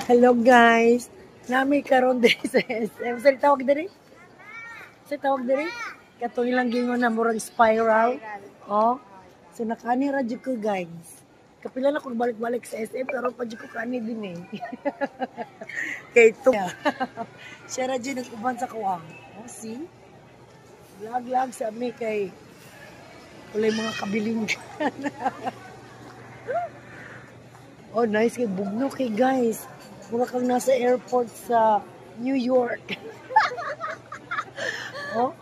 Hello guys. Nami karon diri sa SM. Sa tawag diri? Sa tawag diri? Katong ilang gingon na murag spiral. Oh. So nakani ra jud ko guys. Kapila na kung balik-balik sa SM pero pa jud ko kani din eh. Kay to. Siya ra jud nag-uban sa kuwang. Oh, see? Lag-lag sa mi kay walay mga kabiling. Oh, nice kay bugno kay guys. Mura kang nasa airport sa New York. Oh,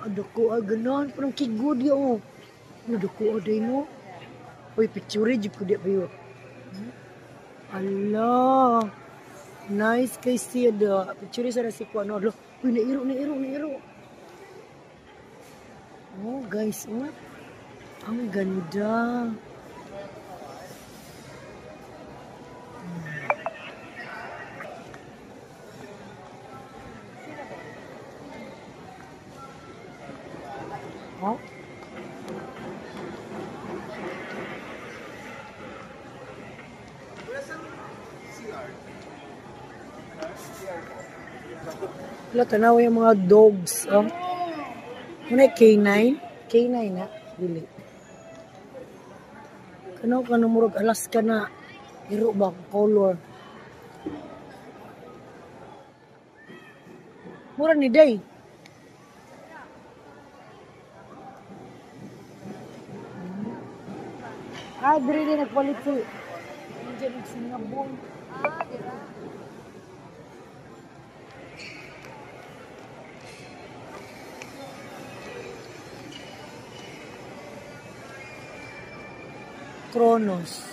adako ganon parang kigud ya oh. Adako aday no. Oy picture jud ko di pa yo. Allah. Nice kay siya da. Picture sa si ko ano. Uy nairo. Oh, guys, oh. Ang ganda. Oh. Wala, tanaw yung mga dogs. Oh. Muna K9. K9 na. Dili. Kanaw ka murag Alaska na. Hiro ba? Color. Mura ni Day. Ah, diri din nagpalit ko. Diyan nagsingabon. Ah, dira. Kronos.